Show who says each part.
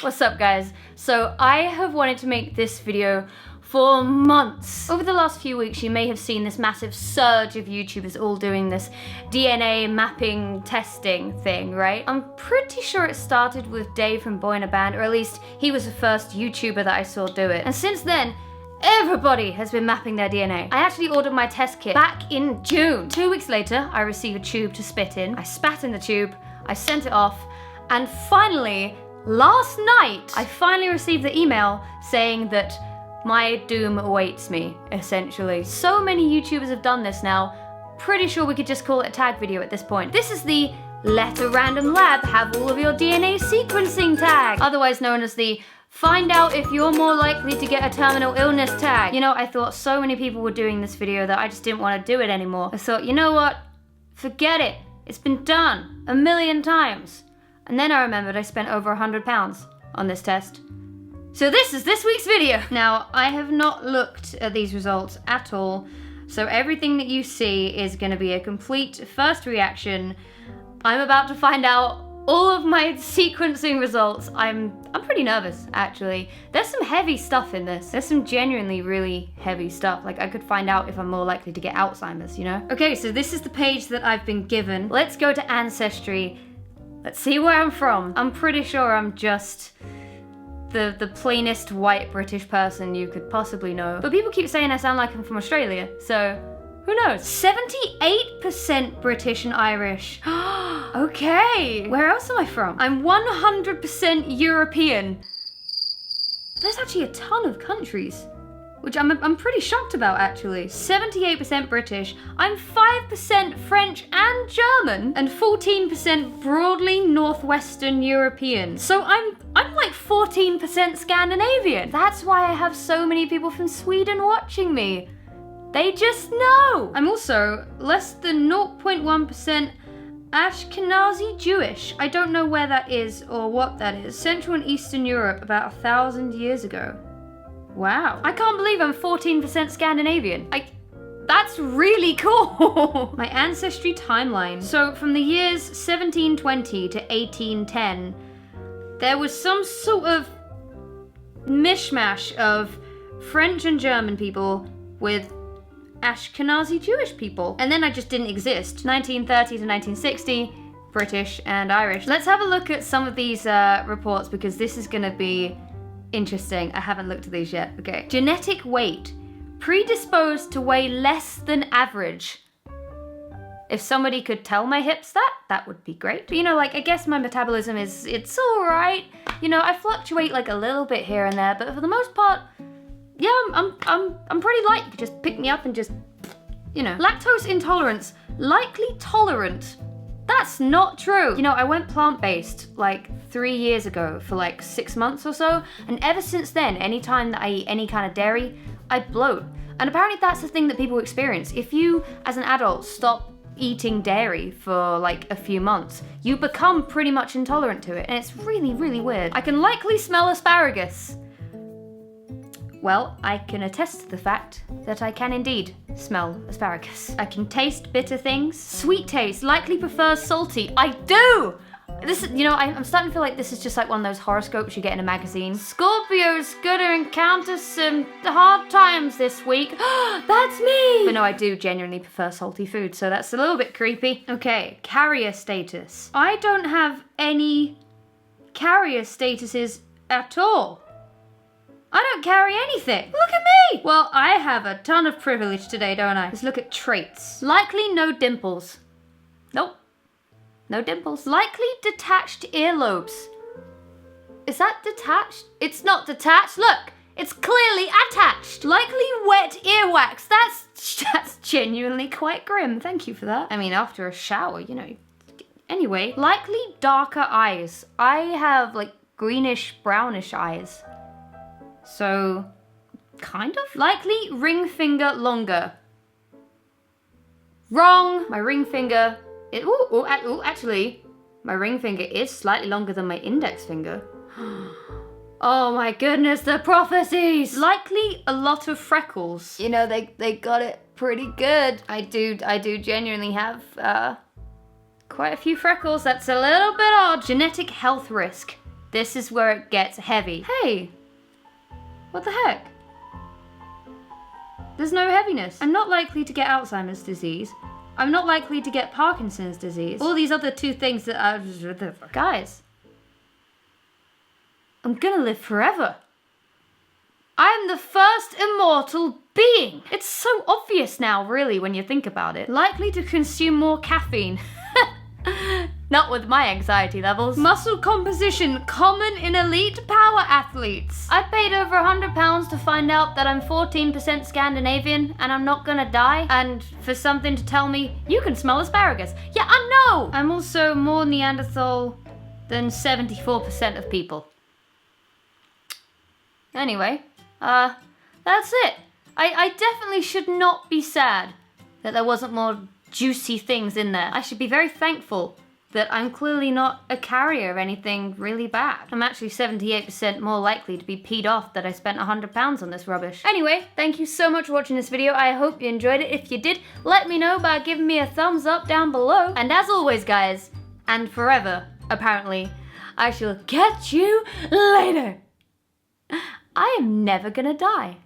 Speaker 1: What's up, guys? So I have wanted to make this video for months. Over the last few weeks, you may have seen this massive surge of YouTubers all doing this DNA mapping testing thing, right? I'm pretty sure it started with Dave from Boy in a Band, or at least he was the first YouTuber that I saw do it. And since then, everybody has been mapping their DNA. I actually ordered my test kit back in June. 2 weeks later, I received a tube to spit in. I spat in the tube, I sent it off, and finally, last night, I finally received the email saying that my doom awaits me, essentially. So many YouTubers have done this now, pretty sure we could just call it a tag video at this point. This is the Let a Random Lab Have All of Your DNA Sequencing tag, otherwise known as the Find Out If You're More Likely to Get a Terminal Illness tag. You know, I thought so many people were doing this video that I just didn't want to do it anymore. I thought, you know what? Forget it. It's been done a million times. And then I remembered I spent over £100 on this test. So this is this week's video. Now, I have not looked at these results at all, so everything that you see is going to be a complete first reaction. I'm about to find out all of my sequencing results. I'm pretty nervous, actually. There's some heavy stuff in this. There's some genuinely really heavy stuff. Like, I could find out if I'm more likely to get Alzheimer's, you know? Okay, so this is the page that I've been given. Let's go to Ancestry. Let's see where I'm from. I'm pretty sure I'm just the plainest white British person you could possibly know. But people keep saying I sound like I'm from Australia, so who knows? 78% British and Irish. Okay, where else am I from? I'm 100% European. There's actually a ton of countries, which I'm pretty shocked about, actually. 78% British, I'm 5% French and German, and 14% broadly Northwestern European. So I'm like 14% Scandinavian. That's why I have so many people from Sweden watching me. They just know. I'm also less than 0.1% Ashkenazi Jewish. I don't know where that is or what that is. Central and Eastern Europe about 1,000 years ago. Wow. I can't believe I'm 14% Scandinavian. That's really cool. My Ancestry Timeline. So from the years 1720 to 1810, there was some sort of mishmash of French and German people with Ashkenazi Jewish people. And then I just didn't exist. 1930 to 1960, British and Irish. Let's have a look at some of these reports, because this is gonna be interesting. I haven't looked at these yet. Okay. Genetic weight. Predisposed to weigh less than average. If somebody could tell my hips that would be great. But, you know, like, I guess my metabolism it's all right. You know, I fluctuate like a little bit here and there, but for the most part, yeah, I'm pretty light. You could just pick me up and just, you know. Lactose intolerance. Likely tolerant. That's not true. You know, I went plant-based like 3 years ago for like 6 months or so, and ever since then, anytime that I eat any kind of dairy, I bloat. And apparently that's the thing that people experience. If you, as an adult, stop eating dairy for like a few months, you become pretty much intolerant to it, and it's really, really weird. I can likely smell asparagus. Well, I can attest to the fact that I can indeed smell asparagus. I can taste bitter things. Sweet taste, likely prefers salty. I do! This is, you know, I'm starting to feel like this is just like one of those horoscopes you get in a magazine. Scorpio's gonna encounter some hard times this week. That's me! But no, I do genuinely prefer salty food, so that's a little bit creepy. Okay, carrier status. I don't have any carrier statuses at all. I don't carry anything. Look at me! Well, I have a ton of privilege today, don't I? Let's look at traits. Likely no dimples. Nope. No dimples. Likely detached earlobes. Is that detached? It's not detached. Look, it's clearly attached. Likely wet earwax. That's genuinely quite grim. Thank you for that. I mean, after a shower, you know. Anyway, likely darker eyes. I have like greenish, brownish eyes. So, kind of. Likely ring finger longer. Wrong. My ring finger. Actually, my ring finger is slightly longer than my index finger. Oh my goodness, the prophecies! Likely a lot of freckles. You know, they got it pretty good. I do genuinely have quite a few freckles. That's a little bit odd. Genetic health risk. this is where it gets heavy. Hey, what the heck? There's no heaviness. I'm not likely to get Alzheimer's disease. I'm not likely to get Parkinson's disease. All these other 2 things that are... Guys, I'm gonna live forever. I am the first immortal being. It's so obvious now, really, when you think about it. Likely to consume more caffeine. Not with my anxiety levels. Muscle composition, common in elite power athletes. I paid over £100 to find out that I'm 14% Scandinavian and I'm not gonna die. And for something to tell me, you can smell asparagus. Yeah, I know! I'm also more Neanderthal than 74% of people. Anyway, that's it. I definitely should not be sad that there wasn't more juicy things in there. I should be very thankful that I'm clearly not a carrier of anything really bad. I'm actually 78% more likely to be peed off that I spent £100 on this rubbish. Anyway, thank you so much for watching this video. I hope you enjoyed it. If you did, let me know by giving me a thumbs up down below. And as always, guys, and forever, apparently, I shall catch you later. I am never gonna die.